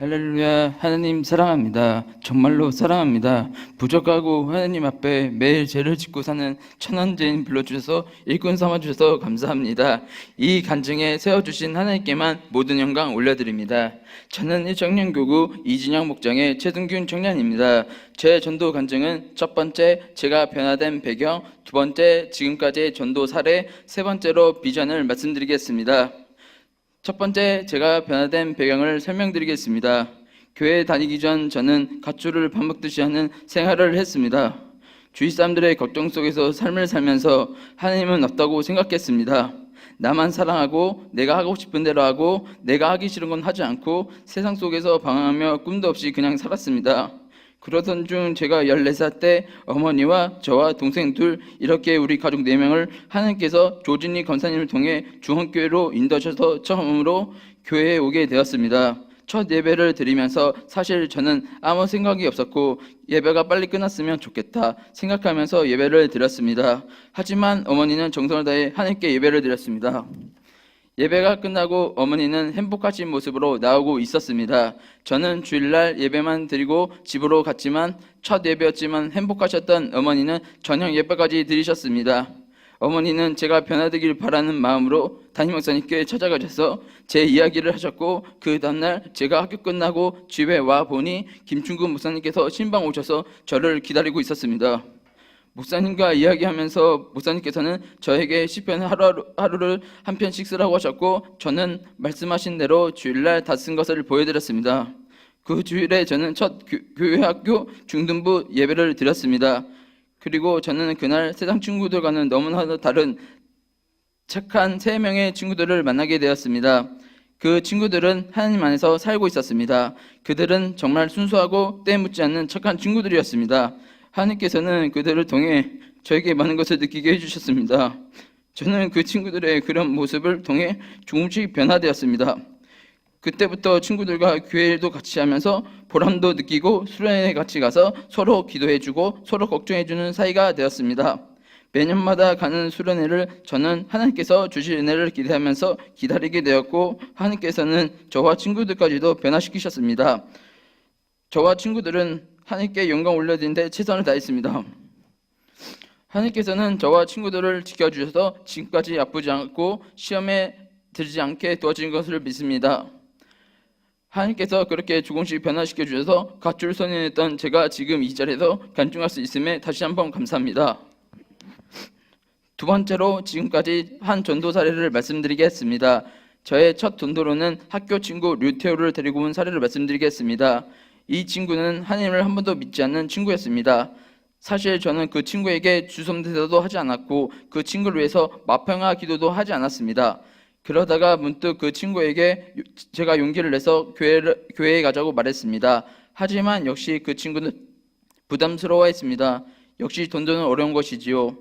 할렐루야. 하나님 사랑합니다. 정말로 사랑합니다. 부족하고 하나님 앞에 매일 죄를 짓고 사는 천한죄인 불러주셔서 일꾼 삼아주셔서 감사합니다. 이 간증에 세워주신 하나님께만 모든 영광 올려드립니다. 저는 일청년교구 이진영 목장의 최승균 청년입니다. 제 전도 간증은 첫 번째, 제가 변화된 배경, 두 번째, 지금까지의 전도 사례, 세 번째로 비전을 말씀드리겠습니다. 첫 번째, 제가 변화된 배경을 설명드리겠습니다. 교회 다니기 전 저는 갓주를 밥 먹듯이 하는 생활을 했습니다. 주위 사람들의 걱정 속에서 삶을 살면서 하나님은 없다고 생각했습니다. 나만 사랑하고 내가 하고 싶은 대로 하고 내가 하기 싫은 건 하지 않고 세상 속에서 방황하며 꿈도 없이 그냥 살았습니다. 그러던 중 제가 14살 때 어머니와 저와 동생 둘, 이렇게 우리 가족 4명을 하나님께서 조진희 권사님을 통해 중원교회로 인도하셔서 처음으로 교회에 오게 되었습니다. 첫 예배를 드리면서 사실 저는 아무 생각이 없었고 예배가 빨리 끝났으면 좋겠다 생각하면서 예배를 드렸습니다. 하지만 어머니는 정성을 다해 하나님께 예배를 드렸습니다. 예배가 끝나고 어머니는 행복하신 모습으로 나오고 있었습니다. 저는 주일날 예배만 드리고 집으로 갔지만 첫 예배였지만 행복하셨던 어머니는 저녁 예배까지 드리셨습니다. 어머니는 제가 변화되길 바라는 마음으로 담임 목사님께 찾아가셔서 제 이야기를 하셨고, 그 다음날 제가 학교 끝나고 집에 와 보니 김충근 목사님께서 신방 오셔서 저를 기다리고 있었습니다. 목사님과 이야기하면서 목사님께서는 저에게 시편 하루를 한 편씩 쓰라고 하셨고, 저는 말씀하신 대로 주일날 다 쓴 것을 보여드렸습니다. 그 주일에 저는 첫 교회 학교 중등부 예배를 드렸습니다. 그리고 저는 그날 세상 친구들과는 너무나 다른 착한 3명의 친구들을 만나게 되었습니다. 그 친구들은 하나님 안에서 살고 있었습니다. 그들은 정말 순수하고 때 묻지 않는 착한 친구들이었습니다. 하나님께서는 그들을 통해 저에게 많은 것을 느끼게 해주셨습니다. 저는 그 친구들의 그런 모습을 통해 조금씩 변화되었습니다. 그때부터 친구들과 교회도 같이 하면서 보람도 느끼고 수련회에 같이 가서 서로 기도해주고 서로 걱정해주는 사이가 되었습니다. 매년마다 가는 수련회를 저는 하나님께서 주실 은혜를 기대하면서 기다리게 되었고, 하나님께서는 저와 친구들까지도 변화시키셨습니다. 저와 친구들은 하나님께 영광 올려드리는데 최선을 다했습니다. 하나님께서는 저와 친구들을 지켜주셔서 지금까지 아프지 않고 시험에 들지 않게 도와주신 것을 믿습니다. 하나님께서 그렇게 조금씩 변화시켜 주셔서 갓줄 선언했던 제가 지금 이 자리에서 간증할 수 있음에 다시 한번 감사합니다. 두 번째로 지금까지 한 전도 사례를 말씀드리겠습니다. 저의 첫 전도로는 학교 친구 류테오를 데리고 온 사례를 말씀드리겠습니다. 이 친구는 하나님을 한 번도 믿지 않는 친구였습니다. 사실 저는 그 친구에게 주섬대서도 하지 않았고 그 친구를 위해서 마평화 기도도 하지 않았습니다. 그러다가 문득 그 친구에게 제가 용기를 내서 교회에 가자고 말했습니다. 하지만 역시 그 친구는 부담스러워했습니다. 역시 전도는 어려운 것이지요.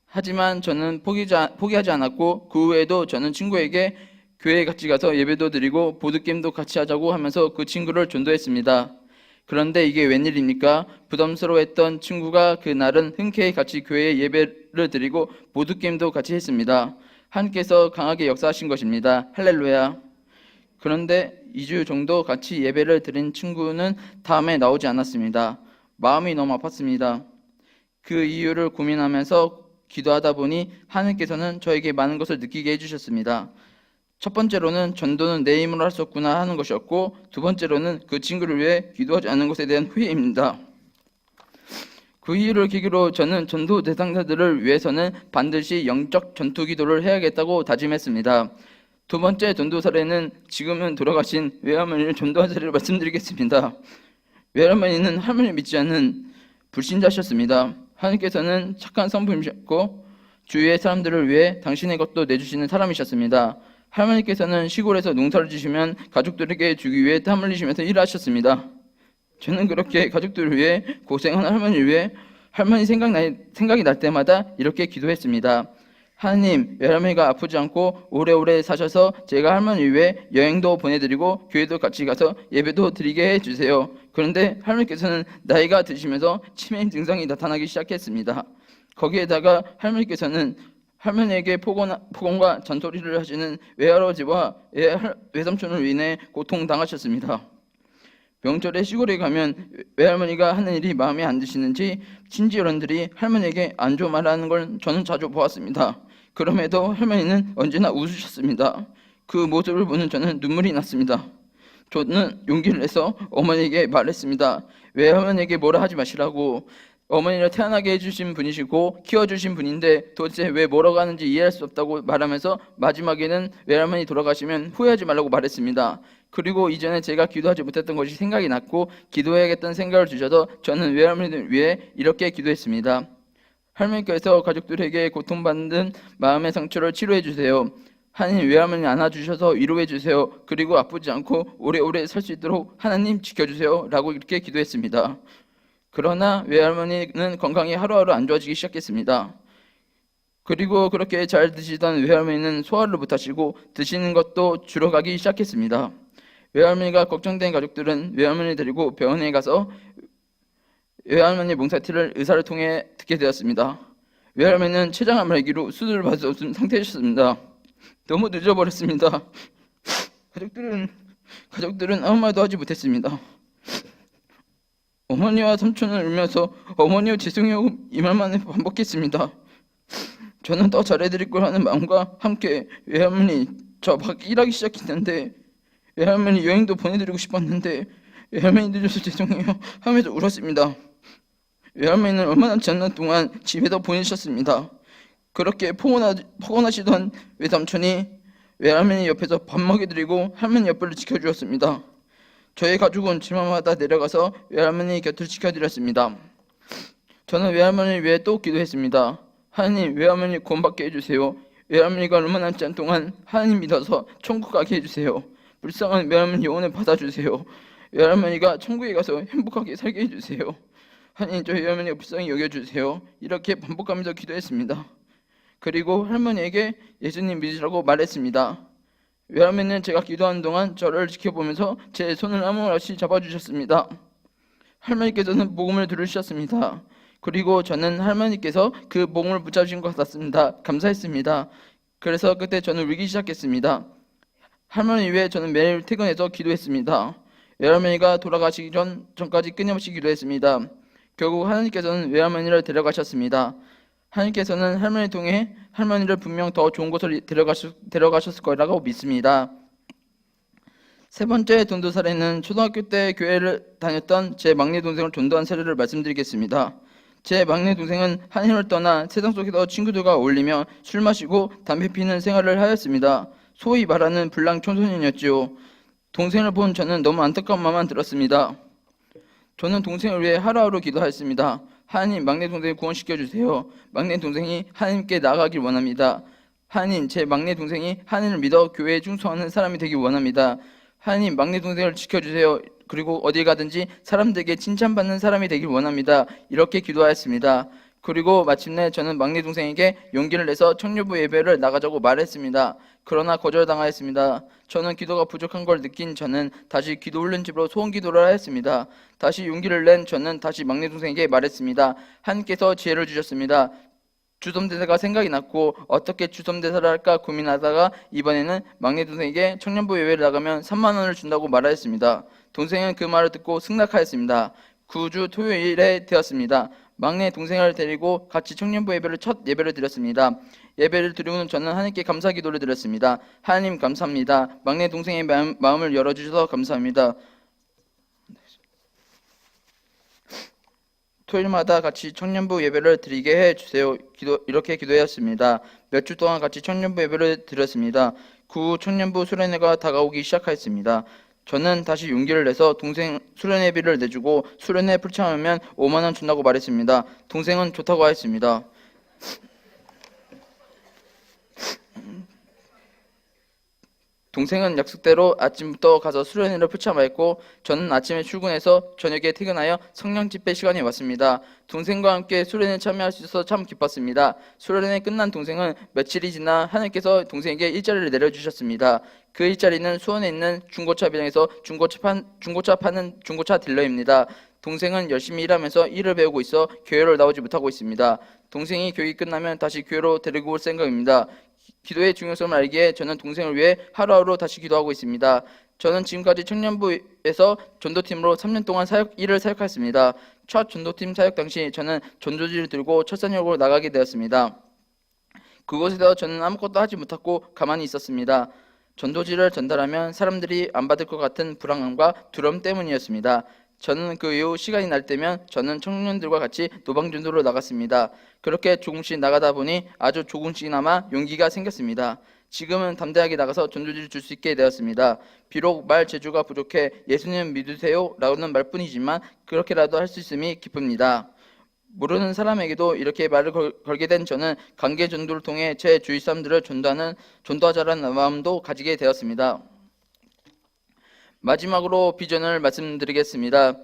하지만 저는 포기하지 않았고 그 후에도 저는 친구에게 교회에 같이 가서 예배도 드리고 보드게임도 같이 하자고 하면서 그 친구를 전도했습니다. 그런데 이게 웬일입니까? 부담스러워했던 친구가 그날은 흔쾌히 같이 교회에 예배를 드리고 보드게임도 같이 했습니다. 하나님께서 강하게 역사하신 것입니다. 할렐루야. 그런데 2주 정도 같이 예배를 드린 친구는 다음에 나오지 않았습니다. 마음이 너무 아팠습니다. 그 이유를 고민하면서 기도하다 보니 하나님께서는 저에게 많은 것을 느끼게 해주셨습니다. 첫 번째로는 전도는 내 힘으로 할 수 없구나 하는 것이었고, 두 번째로는 그 친구를 위해 기도하지 않은 것에 대한 후회입니다. 그 이유를 계기로 저는 전도 대상자들을 위해서는 반드시 영적 전투 기도를 해야겠다고 다짐했습니다. 두 번째 전도 사례는 지금은 돌아가신 외할머니를 전도한 사례를 말씀드리겠습니다. 외할머니는 하나님을 믿지 않는 불신자셨습니다. 하나님께서는 착한 성품이셨고 주위의 사람들을 위해 당신의 것도 내주시는 사람이셨습니다. 할머니께서는 시골에서 농사를 지시면 가족들에게 주기 위해 땀 흘리시면서 일하셨습니다. 저는 그렇게 가족들을 위해 고생하는 할머니를 위해 할머니 생각이 날 때마다 이렇게 기도했습니다. 하나님, 외할머니가 아프지 않고 오래오래 사셔서 제가 할머니를 위해 여행도 보내드리고 교회도 같이 가서 예배도 드리게 해주세요. 그런데 할머니께서는 나이가 드시면서 치매 증상이 나타나기 시작했습니다. 거기에다가 할머니께서는 할머니에게 폭언과 잔소리를 하시는 외할아버지와 외삼촌으로 인해 고통당하셨습니다. 명절에 시골에 가면 외할머니가 하는 일이 마음에 안 드시는지 친지 어른들이 할머니에게 안 좋은 말하는 걸 저는 자주 보았습니다. 그럼에도 할머니는 언제나 웃으셨습니다. 그 모습을 보는 저는 눈물이 났습니다. 저는 용기를 내서 어머니에게 말했습니다. 외할머니에게 뭐라 하지 마시라고. 어머니를 태어나게 해주신 분이시고 키워주신 분인데 도대체 왜 뭐라고 하는지 이해할 수 없다고 말하면서 마지막에는 외할머니 돌아가시면 후회하지 말라고 말했습니다. 그리고 이전에 제가 기도하지 못했던 것이 생각이 났고 기도해야겠다는 생각을 주셔서 저는 외할머니를 위해 이렇게 기도했습니다. 할머니께서 가족들에게 고통받는 마음의 상처를 치료해 주세요. 하나님 외할머니 안아주셔서 위로해 주세요. 그리고 아프지 않고 오래오래 살 수 있도록 하나님 지켜주세요. 라고 이렇게 기도했습니다. 그러나 외할머니는 건강이 하루하루 안 좋아지기 시작했습니다. 그리고 그렇게 잘 드시던 외할머니는 소화를 못하시고 드시는 것도 줄어가기 시작했습니다. 외할머니가 걱정된 가족들은 외할머니 데리고 병원에 가서 외할머니 몽사티를 의사를 통해 듣게 되었습니다. 외할머니는 췌장암 말기로 수술을 받을 수 없는 상태였습니다. 너무 늦어버렸습니다. 가족들은 아무 말도 하지 못했습니다. 어머니와 삼촌은 울면서 어머니요 죄송해요 이 말만 반복했습니다. 저는 더 잘해드릴 걸 하는 마음과 함께 외할머니 저 밖에 일하기 시작했는데 외할머니 여행도 보내드리고 싶었는데 외할머니 늦어서 죄송해요 하면서 울었습니다. 외할머니는 얼마 남지 않는 동안 집에도 보내셨습니다. 그렇게 포근하시던 외삼촌이 외할머니 옆에서 밥 먹여드리고 할머니 옆을 지켜주었습니다. 저희 가족은 주말마다 내려가서 외할머니 곁을 지켜드렸습니다. 저는 외할머니를 위해 또 기도했습니다. 하나님 외할머니 구원받게 해주세요. 외할머니가 얼마 남지 않은 동안 하나님 믿어서 천국 가게 해주세요. 불쌍한 외할머니 영혼을 받아주세요. 외할머니가 천국에 가서 행복하게 살게 해주세요. 하나님 저희 외할머니가 불쌍히 여겨주세요. 이렇게 반복하면서 기도했습니다. 그리고 할머니에게 예수님 믿으시라고 말했습니다. 외할머니는 제가 기도하는 동안 저를 지켜보면서 제 손을 아무 말 없이 잡아주셨습니다. 할머니께서는 복음을 들으셨습니다. 그리고 저는 할머니께서 그 복음을 붙잡으신 것 같았습니다. 감사했습니다. 그래서 그때 저는 울기 시작했습니다. 할머니 위해 저는 매일 퇴근해서 기도했습니다. 외할머니가 돌아가시기 전까지 끊임없이 기도했습니다. 결국 하나님께서는 외할머니를 데려가셨습니다. 하나님께서는 할머니를 통해 할머니를 분명 더 좋은 곳을 데려가셨을 거라고 믿습니다. 세 번째 전도 사례는 초등학교 때 교회를 다녔던 제 막내 동생을 전도한 사례를 말씀드리겠습니다. 제 막내 동생은 한인을 떠나 세상 속에서 친구들과 어울리며 술 마시고 담배 피는 생활을 하였습니다. 소위 말하는 불량 청소년이었지요. 동생을 본 저는 너무 안타까운 마음만 들었습니다. 저는 동생을 위해 하루하루 기도하였습니다. 하나님 막내 동생을 구원시켜 주세요. 막내 동생이 하나님께 나아가길 원합니다. 하나님 제 막내 동생이 하나님을 믿어 교회에 충성하는 사람이 되길 원합니다. 하나님 막내 동생을 지켜주세요. 그리고 어디 가든지 사람들에게 칭찬받는 사람이 되길 원합니다. 이렇게 기도하였습니다. 그리고 마침내 저는 막내 동생에게 용기를 내서 청년부 예배를 나가자고 말했습니다. 그러나 거절당하였습니다. 저는 기도가 부족한 걸 느낀 저는 다시 기도 훈련집으로 소원 기도를 하였습니다. 다시 용기를 낸 저는 다시 막내 동생에게 말했습니다. 하나님께서 지혜를 주셨습니다. 주섬대사가 생각이 났고 어떻게 주섬대사를 할까 고민하다가 이번에는 막내 동생에게 청년부 예배를 나가면 3만 원을 준다고 말하였습니다. 동생은 그 말을 듣고 승낙하였습니다. 9주 토요일에 되었습니다. 막내 동생을 데리고 같이 청년부 예배를 첫 예배를 드렸습니다. 예배를 드리고는 저는 하나님께 감사 기도를 드렸습니다. 하나님 감사합니다. 막내 동생의 마음을 열어주셔서 감사합니다. 토요일마다 같이 청년부 예배를 드리게 해주세요. 이렇게 기도했습니다. 몇 주 동안 같이 청년부 예배를 드렸습니다. 그 후 청년부 수련회가 다가오기 시작하였습니다. 저는 다시 용기를 내서 동생 수련회비를 내주고 수련회 풀참하면 5만 원 준다고 말했습니다. 동생은 좋다고 하였습니다. 동생은 약속대로 아침부터 가서 수련회를 풀참하였고 저는 아침에 출근해서 저녁에 퇴근하여 성령 집회 시간이 왔습니다. 동생과 함께 수련회에 참여할 수 있어서 참 기뻤습니다. 수련회 끝난 동생은 며칠이 지나 하나님께서 동생에게 일자리를 내려주셨습니다. 그 일자리는 수원에 있는 중고차 매장에서 중고차 파는 중고차 딜러입니다. 동생은 열심히 일하면서 일을 배우고 있어 교회를 나오지 못하고 있습니다. 동생이 교육이 끝나면 다시 교회로 데리고 올 생각입니다. 기도의 중요성을 알기에 저는 동생을 위해 하루하루 다시 기도하고 있습니다. 저는 지금까지 청년부에서 전도팀으로 3년 동안 일을 사역했습니다. 첫 전도팀 사역 당시 저는 전도지를 들고 첫 사역으로 나가게 되었습니다. 그곳에서 저는 아무것도 하지 못하고 가만히 있었습니다. 전도지를 전달하면 사람들이 안 받을 것 같은 불안감과 두려움 때문이었습니다. 저는 그 이후 시간이 날 때면 저는 청년들과 같이 노방전도로 나갔습니다. 그렇게 조금씩 나가다 보니 아주 조금씩나마 용기가 생겼습니다. 지금은 담대하게 나가서 전도지를 줄 수 있게 되었습니다. 비록 말 재주가 부족해 예수님 믿으세요 라고는 말뿐이지만 그렇게라도 할 수 있음이 기쁩니다. 모르는 사람에게도 이렇게 말을 걸게 된 저는 관계 전도를 통해 제 주위 사람들을 전도하자라는 마음도 가지게 되었습니다. 마지막으로 비전을 말씀드리겠습니다.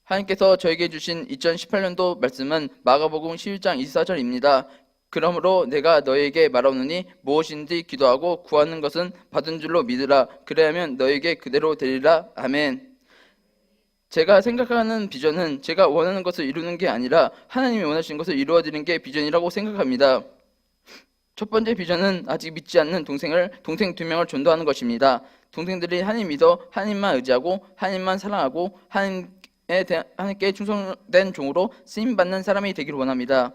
하나님께서 저에게 주신 2018년도 말씀은 마가복음 11장 24절입니다. 그러므로 내가 너에게 말하노니 무엇인지 기도하고 구하는 것은 받은 줄로 믿으라. 그래야면 너에게 그대로 되리라. 아멘. 제가 생각하는 비전은 제가 원하는 것을 이루는 게 아니라 하나님이 원하시는 것을 이루어드리는 게 비전이라고 생각합니다. 첫 번째 비전은 아직 믿지 않는 동생 2명을 전도하는 것입니다. 동생들이 하나님 믿어 하나님만 의지하고 하나님만 사랑하고 하나님께 충성된 종으로 쓰임받는 사람이 되기를 원합니다.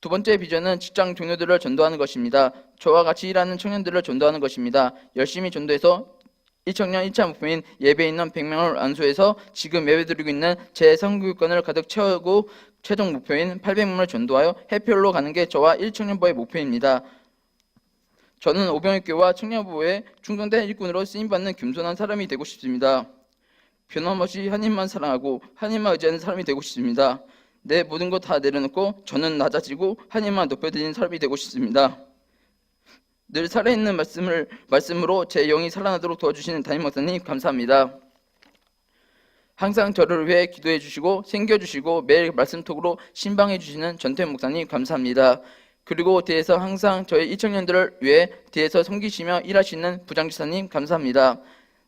두 번째 비전은 직장 동료들을 전도하는 것입니다. 저와 같이 일하는 청년들을 전도하는 것입니다. 열심히 전도해서 1청년 1차 목표인 예배에 있는 100명을 안수해서 지금 예배드리고 있는 제 선교육권을 가득 채우고 최종 목표인 800명을 전도하여 해피홀로 가는 게 저와 1청년부의 목표입니다. 저는 오병이교회와 청년부에 충성된 일꾼으로 쓰임받는 겸손한 사람이 되고 싶습니다. 변함없이 하나님만 사랑하고 하나님만 의지하는 사람이 되고 싶습니다. 내 모든 것 다 내려놓고 저는 낮아지고 하나님만 높여드리는 사람이 되고 싶습니다. 늘 살아있는 말씀으로 제 영이 살아나도록 도와주시는 담임 목사님 감사합니다. 항상 저를 위해 기도해 주시고 챙겨주시고 매일 말씀톡으로 신방해 주시는 전태현 목사님 감사합니다. 그리고 뒤에서 항상 저희 1청년들을 위해 뒤에서 섬기시며 일하시는 부장지사님 감사합니다.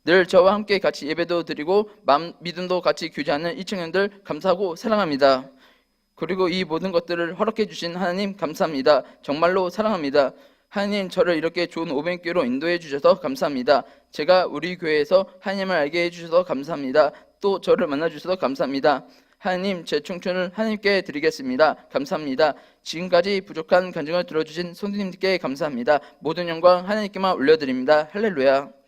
늘 저와 함께 같이 예배도 드리고 믿음도 같이 교제하는 1청년들 감사하고 사랑합니다. 그리고 이 모든 것들을 허락해 주신 하나님 감사합니다. 정말로 사랑합니다. 하나님 저를 이렇게 좋은 오병교회로 인도해 주셔서 감사합니다. 제가 우리 교회에서 하나님을 알게 해주셔서 감사합니다. 또 저를 만나 주셔서 감사합니다. 하나님 제 청춘을 하나님께 드리겠습니다. 감사합니다. 지금까지 부족한 간증을 들어주신 성도님들께 감사합니다. 모든 영광 하나님께만 올려드립니다. 할렐루야.